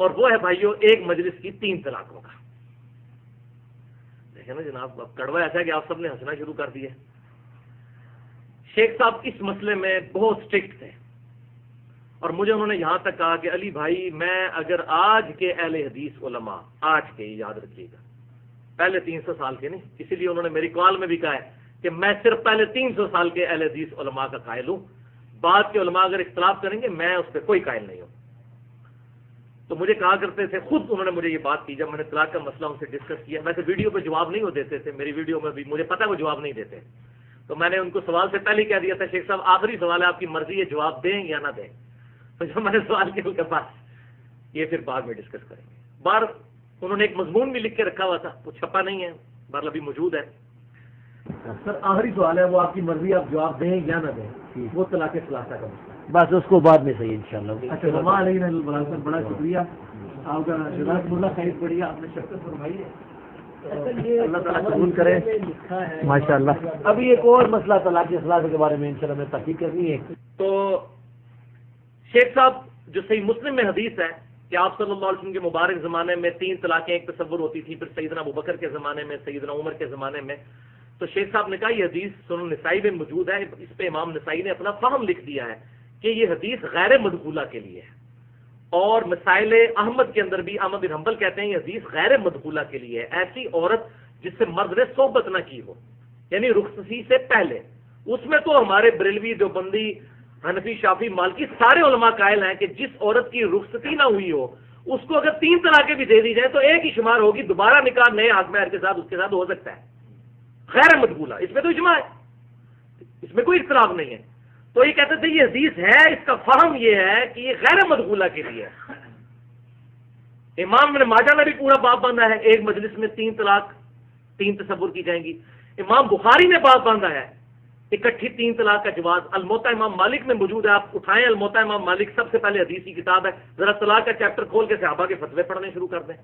اور وہ ہے بھائیو ایک مجلس کی 3 طلاقوں کا. دیکھیں نا جناب، اب کڑوا ایسا ہے کہ آپ سب نے ہنسنا شروع کر دیا. شیخ صاحب اس مسئلے میں بہت اسٹرکٹ تھے، اور مجھے انہوں نے یہاں تک کہا کہ علی بھائی میں اگر آج کے اہل حدیث علماء، آج کے، یاد رکھیے گا، پہلے 300 سال کے نہیں، اسی لیے انہوں نے میری کال میں بھی کہا ہے کہ میں صرف پہلے 300 سال کے اہل حدیث علماء کا قائل ہوں، بعد کے علماء اگر اختلاف کریں گے میں اس پہ کوئی قائل نہیں ہوں. تو مجھے کہا کرتے تھے، خود انہوں نے مجھے یہ بات کی جب میں نے طلاق کا مسئلہ ان سے ڈسکس کیا. ویسے ویڈیو پہ جواب نہیں وہ دیتے تھے، میری ویڈیو میں بھی مجھے پتا وہ جواب نہیں دیتے، تو میں نے ان کو سوال سے پہلے کہہ دیا تھا شیخ صاحب آخری سوال ہے، آپ کی مرضی ہے جواب دیں یا نہ دیں. تو جب میں نے سوال کیا ان کے پاس، یہ پھر بعد میں ڈسکس کریں گے. بار انہوں نے ایک مضمون بھی لکھ کے رکھا ہوا تھا، وہ چھپا نہیں ہے، بہرحال ابھی موجود ہے. سر آخری سوال ہے، وہ آپ کی مرضی، آپ جواب دیں یا نہ دیں، وہ طلاق ثلاثہ کا مسئلہ. بس اس کو بعد میں صحیح انشاءاللہ. اچھا بڑا شکریہ آپ کا، جزاک اللہ خیر. بڑھیا آپ نے شرکت فرمائی ہے، اللہ تعالیٰ قبول کرے. ماشاء اللہ. ابھی ایک اور مسئلہ طلاق ثلاثہ کے بارے میں انشاءاللہ میں تحقیق کرنی ہے. تو شیخ صاحب جو صحیح مسلم میں حدیث ہے کہ آپ صلی اللہ علیہ وسلم کے مبارک زمانے میں 3 طلاقیں ایک تصور ہوتی تھی، پھر سیدنا ابوبکر کے زمانے میں، سیدنا عمر کے زمانے میں. تو شیخ صاحب نے کہا یہ حدیث سنن نسائی میں موجود ہے، اس پہ امام نسائی نے اپنا فہم لکھ دیا ہے کہ یہ حدیث غیر مدخولہ کے لیے ہے. اور مسائل احمد کے اندر بھی احمد بن حنبل کہتے ہیں یہ حدیث غیر مدخولہ کے لیے ہے، ایسی عورت جس سے مرد نے صحبت نہ کی ہو، یعنی رخصتی سے پہلے. اس میں تو ہمارے بریلوی، دیوبندی، حنفی، شافعی، مالکی سارے علماء قائل ہیں کہ جس عورت کی رخصتی نہ ہوئی ہو اس کو اگر 3 طلاقیں بھی دے دی جائیں تو ایک ہی شمار ہوگی، دوبارہ نکاح نئے حق مہر کے ساتھ اس کے ساتھ ہو سکتا ہے. غیر مدخولہ، اس میں تو اجماع ہے، اس میں کوئی اختلاف نہیں ہے. تو یہ کہتے تھے یہ حدیث ہے، اس کا فہم یہ ہے کہ یہ غیر مدخولہ کے لیے ہے. امام نے ماجہ نے بھی پورا باب باندھا ہے، ایک مجلس میں 3 طلاق، 3 تصور کی جائیں گی. امام بخاری نے باب باندھا ہے اکٹھی 3 طلاق کا جواز. الموطا امام مالک میں موجود ہے، آپ اٹھائیں الموطا امام مالک، سب سے پہلے حدیث کی کتاب ہے، ذرا طلاق کا چیپٹر کھول کے صحابہ کے فتوے پڑھنے شروع کر دیں.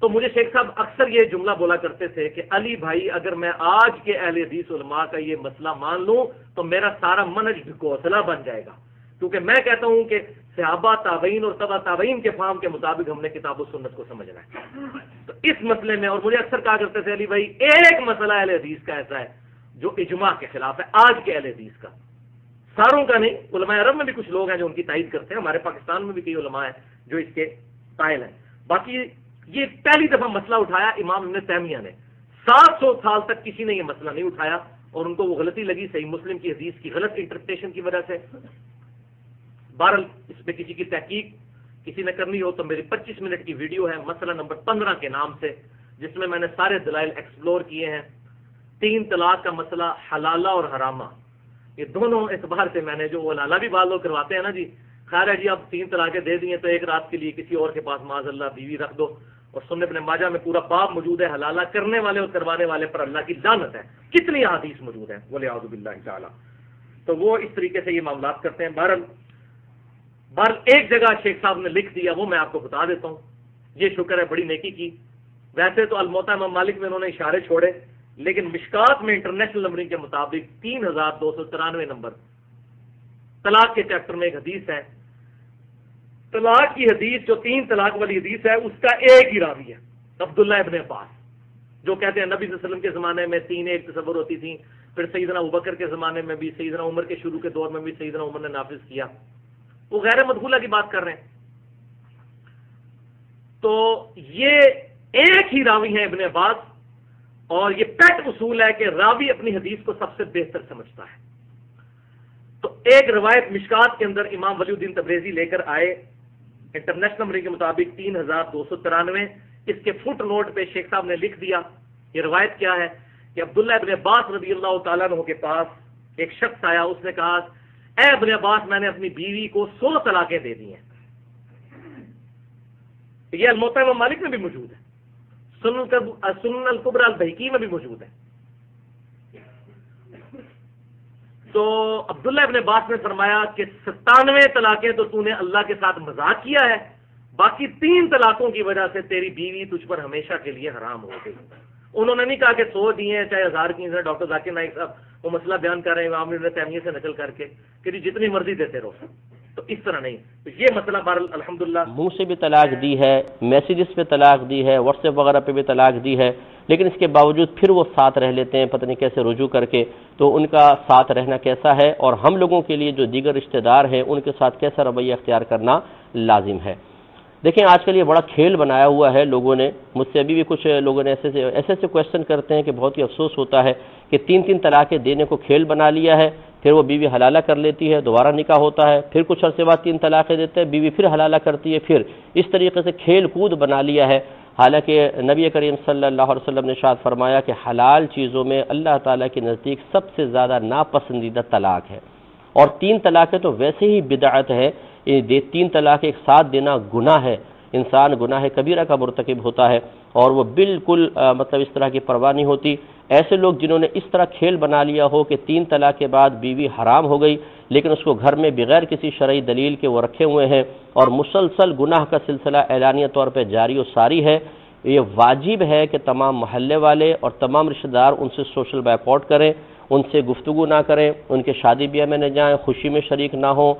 تو مجھے شیخ صاحب اکثر یہ جملہ بولا کرتے تھے کہ علی بھائی اگر میں آج کے اہل حدیث علماء کا یہ مسئلہ مان لوں تو میرا سارا منہج ڈھکوسلا بن جائے گا، کیونکہ میں کہتا ہوں کہ صحابہ، تابعین اور تبع تابعین کے فہم کے مطابق ہم نے کتاب و سنت کو سمجھنا ہے. تو اس مسئلے میں، اور مجھے اکثر کہا کرتے تھے علی بھائی ایک مسئلہ اہل حدیث کا ایسا ہے جو اجماع کے خلاف ہے، آج کے اہل حدیث کا، ساروں کا نہیں. علماء عرب میں بھی کچھ لوگ ہیں جو ان کی تائید کرتے ہیں، ہمارے پاکستان میں بھی کئی علماء ہیں جو اس کے قائل ہیں. باقی یہ پہلی دفعہ مسئلہ اٹھایا امام ابن تیمیہ نے، 700 سال تک کسی نے یہ مسئلہ نہیں اٹھایا، اور ان کو وہ غلطی لگی صحیح مسلم کی حدیث کی غلط انٹرپریٹیشن کی وجہ سے. بہرحال اس پہ کسی کی تحقیق کسی نے کرنی ہو تو میری 25 منٹ کی ویڈیو ہے مسئلہ نمبر 15 کے نام سے، جس میں میں نے سارے دلائل ایکسپلور کیے ہیں. 3 طلاق کا مسئلہ، حلالہ اور حرامہ، یہ دونوں اعتبار سے میں نے، جو حلالہ بھی بعض لوگ کرواتے ہیں نا جی، خیر ہے جی اب 3 طلاقیں دے دی ہیں تو ایک رات کے لیے کسی اور کے پاس معاذ اللہ بیوی رکھ دو. اور سنن ابن ماجہ میں پورا باب موجود ہے، حلالہ کرنے والے اور کروانے والے پر اللہ کی لعنت ہے. کتنی احادیث موجود ہیں، ولیعوذ باللہ تعالی. تو وہ اس طریقے سے یہ معاملات کرتے ہیں. بہرحال ایک جگہ شیخ صاحب نے لکھ دیا، وہ میں آپ کو بتا دیتا ہوں. یہ شکر ہے بڑی نیکی کی. ویسے تو الموطا امام مالک میں انہوں نے اشارے چھوڑے، لیکن مشکات میں انٹرنیشنل نمبرنگ کے مطابق 3293 نمبر طلاق کے چیپٹر میں ایک حدیث ہے. طلاق کی حدیث جو 3 طلاق والی حدیث ہے اس کا ایک ہی راوی ہے، عبداللہ ابن عباس، جو کہتے ہیں نبی صلی اللہ علیہ وسلم کے زمانے میں 3 ایک تصور ہوتی تھی، پھر سیدنا ابوبکر کے زمانے میں بھی، سیدنا عمر کے شروع کے دور میں بھی سیدنا عمر نے نافذ کیا. وہ غیر مدخولہ کی بات کر رہے ہیں. تو یہ ایک ہی راوی ہیں ابن عباس، اور یہ پیٹ اصول ہے کہ راوی اپنی حدیث کو سب سے بہتر سمجھتا ہے. تو ایک روایت مشکات کے اندر امام ولی الدین تبریزی لے کر آئے انٹرنیشنل نمبر کے مطابق 3293. اس کے فٹ نوٹ پہ شیخ صاحب نے لکھ دیا یہ روایت کیا ہے کہ عبداللہ ابن عباس رضی اللہ تعالیٰ عنہ کے پاس ایک شخص آیا، اس نے کہا اے ابن عباس میں نے اپنی بیوی کو 100 طلاقیں دے دی ہیں. یہ الموطا امام مالک میں بھی موجود ہے، سنن الکبری البیہقی میں بھی موجود ہے. تو عبداللہ ابن عباس نے فرمایا کہ 97 طلاقیں تو تو نے اللہ کے ساتھ مذاق کیا ہے، باقی 3 طلاقوں کی وجہ سے تیری بیوی تجھ پر ہمیشہ کے لیے حرام ہو گئی. انہوں نے نہیں کہا کہ 100 دیے ہیں چاہے 1000 کی ہیں. ڈاکٹر ذاکر نائک صاحب وہ مسئلہ بیان کر رہے ہیں امام ابن تیمیہ سے نقل کر کے کہ جتنی مرضی دیتے رہو. تو اس طرح نہیں. تو یہ مسئلہ بہرحال الحمدللہ منہ سے بھی طلاق دی ہے، میسیجز پہ طلاق دی ہے، واٹس ایپ وغیرہ پہ بھی طلاق دی ہے، لیکن اس کے باوجود پھر وہ ساتھ رہ لیتے ہیں پتہ نہیں کیسے رجوع کر کے. تو ان کا ساتھ رہنا کیسا ہے، اور ہم لوگوں کے لیے جو دیگر رشتہ دار ہیں ان کے ساتھ کیسا رویہ اختیار کرنا لازم ہے. دیکھیں آج کل یہ بڑا کھیل بنایا ہوا ہے لوگوں نے. مجھ سے ابھی بھی کچھ لوگوں نے ایسے کویشچن کرتے ہیں کہ بہت ہی افسوس ہوتا ہے کہ 3 طلاقیں دینے کو کھیل بنا لیا ہے. پھر وہ بیوی حلالہ کر لیتی ہے، دوبارہ نکاح ہوتا ہے، پھر کچھ عرصے بعد 3 طلاقیں دیتے ہیں، بیوی پھر حلالہ کرتی ہے، پھر اس طریقے سے کھیل کود بنا لیا ہے. حالانکہ نبی کریم صلی اللہ علیہ وسلم نے ارشاد فرمایا کہ حلال چیزوں میں اللہ تعالیٰ کے نزدیک سب سے زیادہ ناپسندیدہ طلاق ہے. اور 3 طلاقیں تو ویسے ہی بدعت ہے. 3 طلاق ایک ساتھ دینا گناہ ہے، انسان گناہ کبیرہ کا مرتکب ہوتا ہے، اور وہ بالکل مطلب اس طرح کی پرواہ نہیں ہوتی. ایسے لوگ جنہوں نے اس طرح کھیل بنا لیا ہو کہ 3 طلاق کے بعد بیوی حرام ہو گئی لیکن اس کو گھر میں بغیر کسی شرعی دلیل کے وہ رکھے ہوئے ہیں اور مسلسل گناہ کا سلسلہ اعلانیہ طور پہ جاری و ساری ہے، یہ واجب ہے کہ تمام محلے والے اور تمام رشتہ دار ان سے سوشل بائیکاٹ کریں، ان سے گفتگو نہ کریں، ان کے شادی بیاہ میں نہ جائیں، خوشی میں شریک نہ ہوں،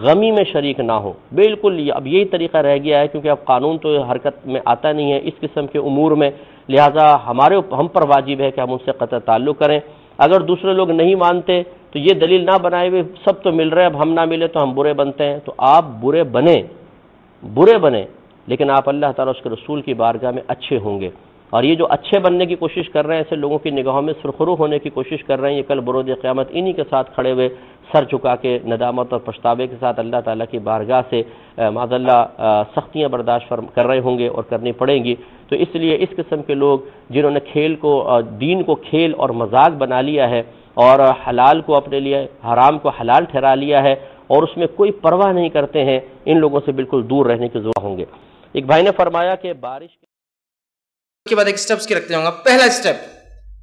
غمی میں شریک نہ ہوں. بالکل اب یہی طریقہ رہ گیا ہے کیونکہ اب قانون تو حرکت میں آتا نہیں ہے اس قسم کے امور میں، لہٰذا ہم پر واجب ہے کہ ہم ان سے قطع تعلق کریں. اگر دوسرے لوگ نہیں مانتے تو یہ دلیل نہ بنائے ہوئے سب تو مل رہے، اب ہم نہ ملے تو ہم برے بنتے ہیں. تو آپ برے بنیں لیکن آپ اللہ تعالیٰ اس کے رسول کی بارگاہ میں اچھے ہوں گے. اور یہ جو اچھے بننے کی کوشش کر رہے ہیں، ایسے لوگوں کی نگاہوں میں سرخرو ہونے کی کوشش کر رہے ہیں، یہ کل بروز قیامت انہی کے ساتھ کھڑے ہوئے سر جھکا کے ندامت اور پچھتاوے کے ساتھ اللہ تعالیٰ کی بارگاہ سے معاذ اللہ سختیاں برداشت کر رہے ہوں گے اور کرنی پڑیں گی. تو اس لیے اس قسم کے لوگ جنہوں نے دین کو کھیل اور مذاق بنا لیا ہے اور حلال کو اپنے لیے حرام کو حلال ٹھہرا لیا ہے اور اس میں کوئی پرواہ نہیں کرتے ہیں، ان لوگوں سے بالکل دور رہنے کی ضرورت ہوں گے. ایک بھائی نے فرمایا کہ بارش کے بعد ایک سٹیپس کی رکھتے ہوں گا. پہلا سٹیپ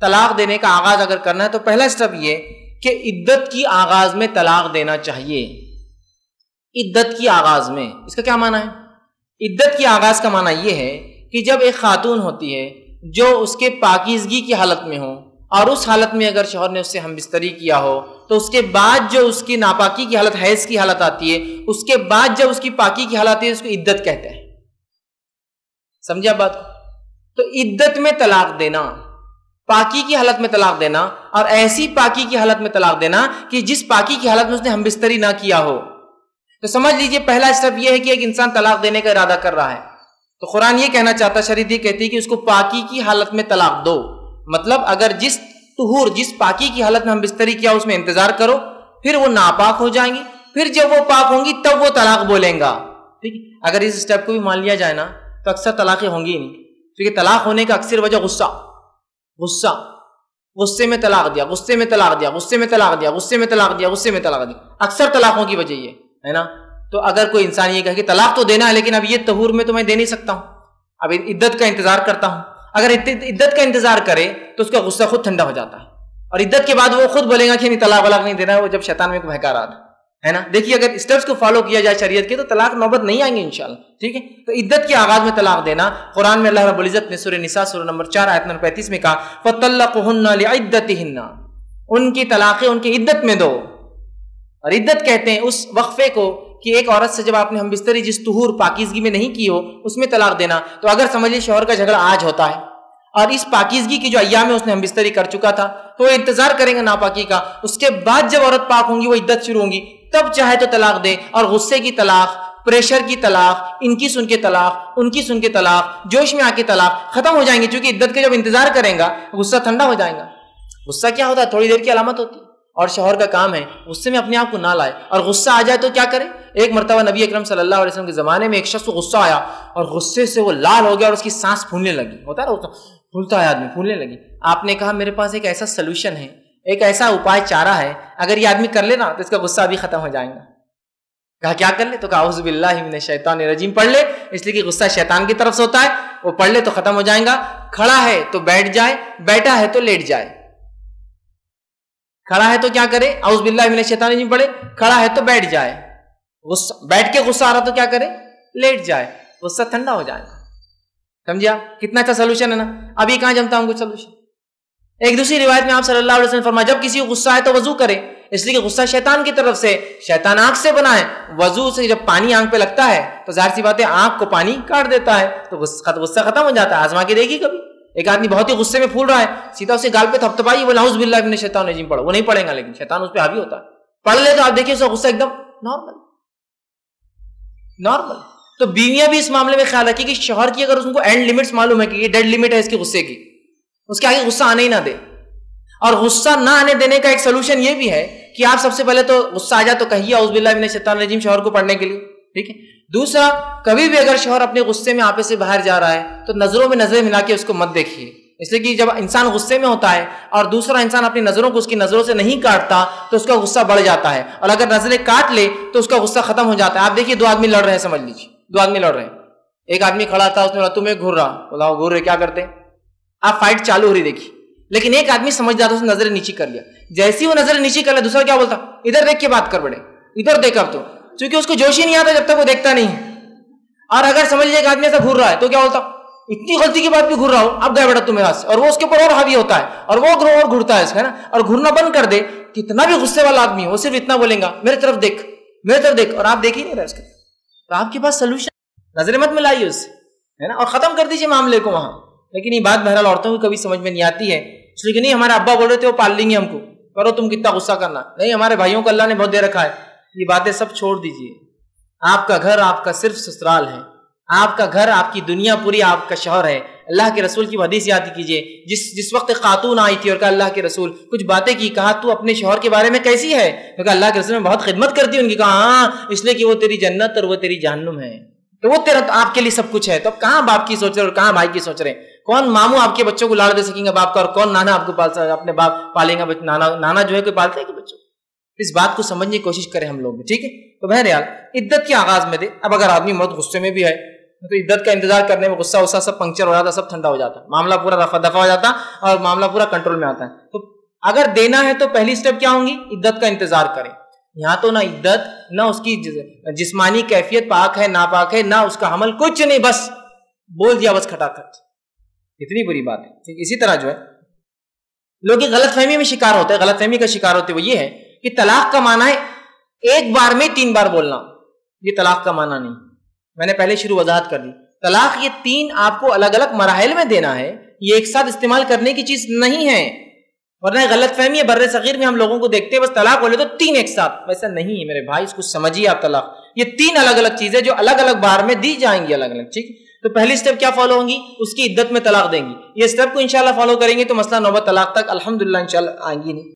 طلاق دینے کا آغاز اگر کرنا ہے تو پہلا سٹیپ یہ کہ عدت کی آغاز میں طلاق دینا چاہیے. عدت کی آغاز میں اس کا کیا معنی ہے؟ عدت کی آغاز کا معنی یہ ہے کہ جب ایک خاتون ہوتی ہے جو اس کے پاکیزگی کی حالت میں ہو اور اس حالت میں اگر شوہر نے اس سے ہم بستری کیا ہو تو اس کے بعد جو اس کی ناپاکی کی حالت حیض کی حالت آتی ہے، اس کے بعد جب اس کی پاکی کی حالت آتی ہے اس کو عدت کہتے ہیں. سمجھا بات کو؟ تو عدت میں طلاق دینا، پاکی کی حالت میں طلاق دینا، اور ایسی پاکی کی حالت میں طلاق دینا کہ جس پاکی کی حالت میں اس نے ہم بستری نہ کیا ہو. تو سمجھ لیجئے پہلا اسٹیپ یہ ہے کہ ایک انسان طلاق دینے کا ارادہ کر رہا ہے تو قرآن یہ کہنا چاہتا، شریعت یہ کہتی ہے کہ اس کو پاکی کی حالت میں طلاق دو. مطلب اگر جس پاکی کی حالت میں ہم بستری کیا اس میں انتظار کرو، پھر وہ ناپاک ہو جائیں گی، پھر جب وہ پاک ہوں گی تب وہ طلاق بولیں گا. ٹھیک ہے؟ اگر اس اسٹیپ کو بھی مان لیا جائے نا تو اکثر طلاقیں ہوں گی نہیں، کیونکہ طلاق ہونے کا اکثر وجہ غصے میں طلاق دیا، غصے میں طلاق دیا، غصے میں طلاق دیا، غصے میں طلاق دیا، غصے میں طلاق دیا، اکثر طلاقوں کی وجہ یہ ہے نا. تو اگر کوئی انسان یہ کہے کہ طلاق تو دینا ہے لیکن اب یہ طہور میں تو میں دے نہیں سکتا ہوں، اب عدت کا انتظار کرتا ہوں، اگر عدت کا انتظار کرے تو اس کا غصہ خود ٹھنڈا ہو جاتا ہے اور عدت کے بعد وہ خود بولے گا کہ نہیں طلاق ولاق نہیں دینا ہے، وہ جب شیطان میں کو بہکا رہا تھا ہے نا. دیکھیے اگر اسٹیپس کو فالو کیا جائے شریعت کے تو طلاق نوبت نہیں آئیں گے انشاءاللہ. ٹھیک ہے؟ تو عدت کے آغاز میں طلاق دینا، قرآن میں اللہ رب العزت نے سورہ نساء سورہ نمبر 4 آیت نمبر 35 میں کہا فَطَلَّقُهُنَّ لِعِدَّتِهِنَّ، ان کی طلاقیں ان کی عدت میں دو. اور عدت کہتے ہیں اس وقفے کو کہ ایک عورت سے جب آپ نے ہم بستری جس طہور پاکیزگی میں نہیں کی ہو اس میں طلاق دینا. تو اگر سمجھ لیجیے شوہر کا جھگڑا آج ہوتا ہے اور اس پاکیزگی کی جو ایام میں اس نے ہم بستری کر چکا تھا تو وہ انتظار کریں گے ناپاکی کا، اس کے بعد جب عورت پاک ہوں گی وہ عدت شروع ہوں گی، تب چاہے تو طلاق دے. اور غصے کی طلاق، پریشر کی طلاق، ان کی سن کے طلاق، ان کی سن کے طلاق، جوش میں آ کے طلاق ختم ہو جائیں گے، کیونکہ عدت کے جب انتظار کریں گا غصہ ٹھنڈا ہو جائے گا. غصہ کیا ہوتا ہے؟ تھوڑی دیر کی علامت ہوتی ہے اور شوہر کا کام ہے غصے میں اپنے آپ کو نہ لائے. اور غصہ آ جائے تو کیا کرے؟ ایک مرتبہ نبی اکرم صلی اللہ علیہ وسلم کے زمانے میں ایک شخص کو غصہ آیا اور غصے سے وہ لال ہو گیا اور اس کی سانس پھولنے لگی. ہوتا ہے نا پھولتا ہے آدمی، پھولنے لگی. آپ نے کہا میرے پاس ایک ایسا سلوشن ہے، ایک ایسا اپائے چارہ ہے، اگر یہ آدمی کر لے نا تو اس کا غصہ بھی ختم ہو جائے گا. کہا کیا کر لے؟ تو کہا اعوذ باللہ من الشیطان الرجیم پڑھ لے، اس لیے کہ غصہ شیطان کی طرف سے ہوتا ہے، وہ پڑھ لے تو ختم ہو جائے گا. کھڑا ہے تو بیٹھ جائے، بیٹھا ہے تو لیٹ جائے. کھڑا ہے تو کیا کرے؟ اعوذ باللہ من الشیطان الرجیم پڑھے. کھڑا ہے تو بیٹھ جائے، بیٹھ کے غصہ آ رہا تو کیا کرے؟ لیٹ جائے، غصہ ٹھنڈا ہو جائے گا. سمجھا کتنا اچھا سولوشن ہے نا؟ ابھی کہاں جمتا ہوں کچھ سولوشن. ایک دوسری روایت میں آپ صلی اللہ علیہ وسلم فرمایا جب کسی کو غصہ آئے تو وضو کرے. اس لیے کہ غصہ شیطان کی طرف سے، شیطان آنکھ سے بنا ہے، وضو سے جب پانی آنکھ پہ لگتا ہے تو ظاہر سی بات ہے آنکھ کو پانی کاٹ دیتا ہے، تو غصہ ختم ہو جاتا ہے۔ آزما کے دیکھی کبھی، ایک آدمی بہت ہی غصے میں پھول رہا ہے، سیدھا اسے گال پہ تھپتھپائی، وہ اعوذ باللہ من الشیطان الرجیم پڑھو، وہ نہیں پڑھے گا، لیکن شیطان اس پہ حاوی ہوتا ہے، پڑھ لے تو آپ دیکھیے اس کا غصہ ایک دم نارمل۔ تو بیویاں بھی اس معاملے میں خیال رکھیں کہ شوہر کی اگر ان کو اینڈ لمٹس معلوم ہے کہ یہ ڈیڈ لمٹ ہے اس کے غصے کی، اس کے آگے غصہ آنے ہی نہ دے۔ اور غصہ نہ آنے دینے کا ایک سولوشن یہ بھی ہے کہ آپ سب سے پہلے تو غصہ آ جائے تو کہیے اعوذ باللہ من الشیطان الرجیم شوہر کو پڑھنے کے لیے، ٹھیک ہے۔ دوسرا، کبھی بھی اگر شوہر اپنے غصے میں آپے سے باہر جا رہا ہے تو نظروں میں نظریں ملا کے اس کو مت دیکھیے، اس لیے کہ جب انسان غصے میں ہوتا ہے اور دوسرا انسان اپنی نظروں کو اس کی نظروں سے نہیں کاٹتا تو اس کا غصہ بڑھ جاتا ہے، اور اگر نظریں کاٹ لے تو اس کا غصہ ختم ہو جاتا ہے۔ آپ دیکھیے دو آدمی لڑ رہے ہیں، سمجھ لیجیے دو آدمی لڑ رہے ہیں، ایک آدمی کھڑا تھا، اس نے بولا تمہیں گھور رہا، بولا گھور رہے کیا کرتے، آپ فائٹ چالو ہو رہی دیکھی، لیکن ایک آدمی سمجھدار تھا، اس نے نظریں نیچی کر لیا، جیسی وہ نظریں نیچی کر لیا دوسرا کیا بولتا، ادھر دیکھ کے بات کر بڑے، ادھر دیکھ، اب تو کیونکہ اس کو جوش ہی نہیں آتا جب تک وہ دیکھتا نہیں ہے۔ اور اگر سمجھ لے ایک آدمی ایسا گھور رہا ہے تو کیا بولتا، اتنی غلطی کی بات بھی گھور رہا ہو، اب گئے بیٹا تمہیں ہاتھ سے، اور وہ اس کے اوپر اور حاوی ہوتا ہے، اور وہ اور گھرتا ہے اس کا نا، اور گھورنا بند کر دے، کتنا بھی غصے والا آدمی ہو وہ صرف اتنا بولیں گا میرے طرف دیکھ میرے طرف دیکھ، اور آپ دیکھ ہی نہیں رہے اس کے، تو آپ کے پاس سولوشن، نظریں مت ملائیے اس سے، ہے نا، اور ختم کر دیجیے معاملے کو وہاں۔ لیکن یہ بات بہرحال عورتوں کو کبھی سمجھ میں نہیں آتی ہے، اس لیے کہ نہیں ہمارے ابا بول رہے تھے وہ پال لیں گے ہم کو، کرو تم کتنا غصہ کرنا، نہیں ہمارے بھائیوں کو اللہ نے بہت دے رکھا ہے، یہ باتیں سب چھوڑ دیجیے۔ آپ کا گھر آپ کا صرف سسرال ہے، آپ کا گھر آپ کی دنیا پوری آپ کا شوہر ہے۔ اللہ کے رسول کی حدیث یاد کیجیے، جس وقت خاتون آئی تھی اور کہا اللہ کے رسول کچھ باتیں کی، کہا تو اپنے شوہر کے بارے میں کیسی ہے، کہا اللہ کے رسول میں بہت خدمت کرتی ہوں ان کی، کہا ہاں اس لیے کہ وہ تیری جنت اور وہ تیری جہنم ہے، تو وہ تیرا آپ کے لیے سب کچھ ہے۔ تو اب کہاں باپ کی سوچ رہے اور کہاں بھائی کی سوچ رہے ہیں، کون ماموں آپ کے بچوں کو لاڑ دے سکیں گے باپ کا، اور کون نانا آپ کو پال سکے، اپنے باپ پالیں گا نانا جو ہے کوئی پالتا ہے کہ بچوں، اس بات کو سمجھنے کی کوشش کریں ہم لوگ بھی، ٹھیک ہے۔ تو بہرحال عدت کے آغاز میں دے، اب اگر آدمی مرد غصے میں بھی ہے تو عدت کا انتظار کرنے میں غصہ سب پنکچر ہو جاتا، سب ٹھنڈا ہو جاتا، معاملہ پورا رفع دفع ہو جاتا اور معاملہ پورا کنٹرول میں آتا ہے۔ تو اگر دینا ہے تو پہلی سٹیپ کیا ہوں گی، عدت کا انتظار کریں۔ یہاں تو نہ عدت نہ اس کی جسمانی کیفیت پاک ہے ناپاک ہے، نہ اس کا حمل، کچھ نہیں، بس بول دیا بس کھٹا کھٹ، اتنی بری بات ہے۔ اسی طرح جو ہے لوگ غلط فہمی میں شکار ہوتے ہیں، غلط فہمی کا شکار ہوتے وہ یہ ہے کہ طلاق کا معنی ہے ایک بار میں 3 بار بولنا، یہ طلاق کا معنی نہیں، میں نے پہلے شروع وضاحت کر دی۔ طلاق یہ 3 آپ کو الگ الگ مراحل میں دینا ہے، یہ ایک ساتھ استعمال کرنے کی چیز نہیں ہے، ورنہ غلط فہمی ہے بر صغیر میں ہم لوگوں کو دیکھتے ہیں بس طلاق بولے تو 3 ایک ساتھ، ویسا نہیں ہے میرے بھائی، اس کو سمجھیے آپ، طلاق یہ 3 الگ الگ چیزیں جو الگ الگ بار میں دی جائیں گی الگ الگ، ٹھیک۔ تو پہلی سٹیپ کیا فالو ہوں گی، اس کی عدت میں طلاق دیں گی، یہ سٹیپ کو انشاءاللہ فالو کریں گے تو مسئلہ نوبت طلاق تک الحمدللہ انشاءاللہ آئیں گی نہیں۔